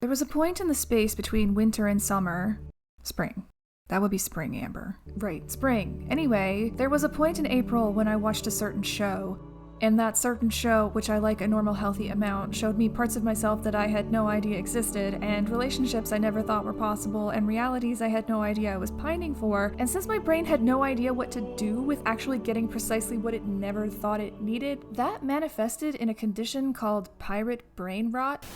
There was a point in the space between winter and summer. Spring. That would be spring, Amber. Right, spring. Anyway, there was a point in April when I watched a certain show. And that certain show, which I like a normal healthy amount, showed me parts of myself that I had no idea existed, and relationships I never thought were possible, and realities I had no idea I was pining for. And since my brain had no idea what to do with actually getting precisely what it never thought it needed, that manifested in a condition called pirate brain rot.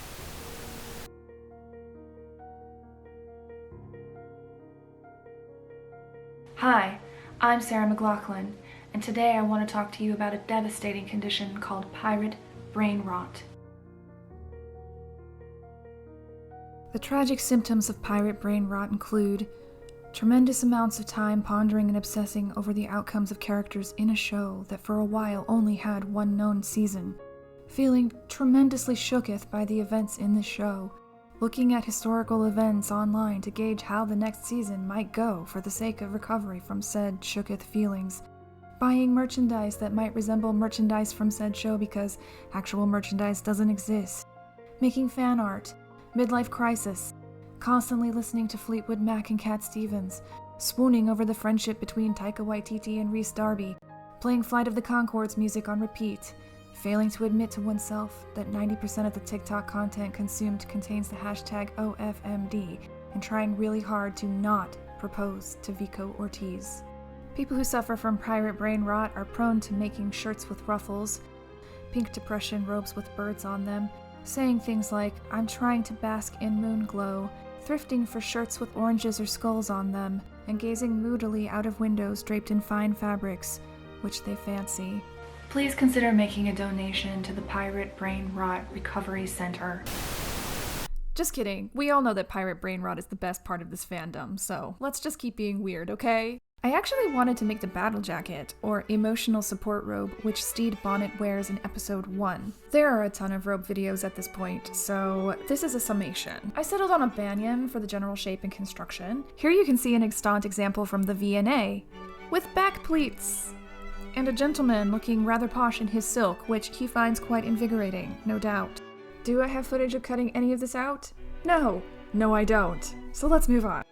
Hi, I'm Sarah McLaughlin, and today I want to talk to you about a devastating condition called pirate brain rot. The tragic symptoms of pirate brain rot include tremendous amounts of time pondering and obsessing over the outcomes of characters in a show that for a while only had one known season, feeling tremendously shooketh by the events in the show, looking at historical events online to gauge how the next season might go for the sake of recovery from said shooketh feelings, buying merchandise that might resemble merchandise from said show because actual merchandise doesn't exist, making fan art, midlife crisis, constantly listening to Fleetwood Mac and Cat Stevens, swooning over the friendship between Taika Waititi and Rhys Darby, playing Flight of the Conchords music on repeat, failing to admit to oneself that 90% of the TikTok content consumed contains the hashtag ofmd, and trying really hard to not propose to Vico Ortiz. People who suffer from pirate brain rot are prone to making shirts with ruffles, pink depression robes with birds on them, saying things like, "I'm trying to bask in moon glow," thrifting for shirts with oranges or skulls on them, and gazing moodily out of windows draped in fine fabrics, which they fancy. Please consider making a donation to the Pirate Brain Rot Recovery Center. Just kidding. We all know that pirate brain rot is the best part of this fandom, so let's just keep being weird, okay? I actually wanted to make the battle jacket, or emotional support robe, which Stede Bonnet wears in episode 1. There are a ton of robe videos at this point, so this is a summation. I settled on a banyan for the general shape and construction. Here you can see an extant example from the V&A, with back pleats, and a gentleman looking rather posh in his silk, which he finds quite invigorating, no doubt. Do I have footage of cutting any of this out? No! No, I don't. So let's move on.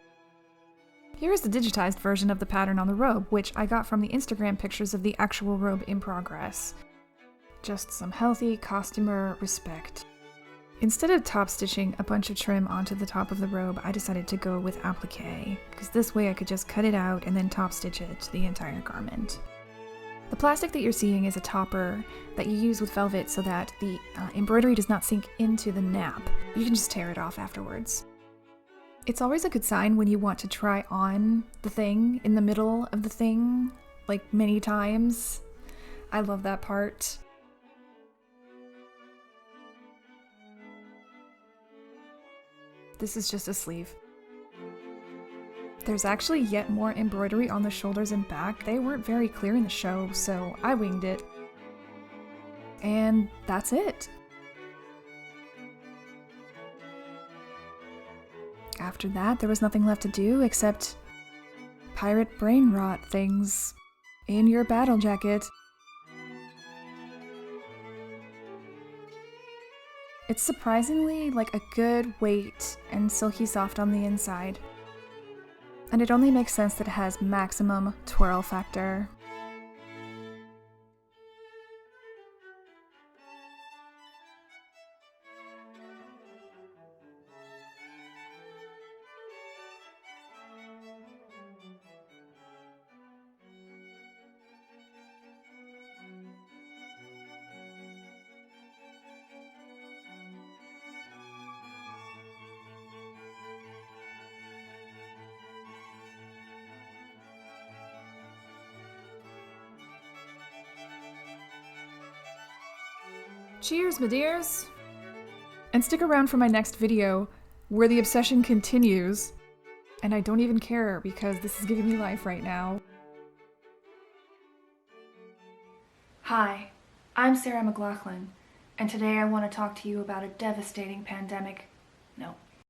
Here is the digitized version of the pattern on the robe, which I got from the Instagram pictures of the actual robe in progress. Just some healthy costumer respect. Instead of top stitching a bunch of trim onto the top of the robe, I decided to go with applique, because this way I could just cut it out and then top stitch it to the entire garment. The plastic that you're seeing is a topper that you use with velvet so that the embroidery does not sink into the nap. You can just tear it off afterwards. It's always a good sign when you want to try on the thing in the middle of the thing, like many times. I love that part. This is just a sleeve. There's actually yet more embroidery on the shoulders and back. They weren't very clear in the show, so I winged it. And that's it. After that, there was nothing left to do except pirate brain rot things in your battle jacket. It's surprisingly like a good weight and silky soft on the inside. And it only makes sense that it has maximum twirl factor. Cheers, my dears! And stick around for my next video, where the obsession continues, and I don't even care because this is giving me life right now. Hi, I'm Sarah McLaughlin, and today I want to talk to you about a devastating pandemic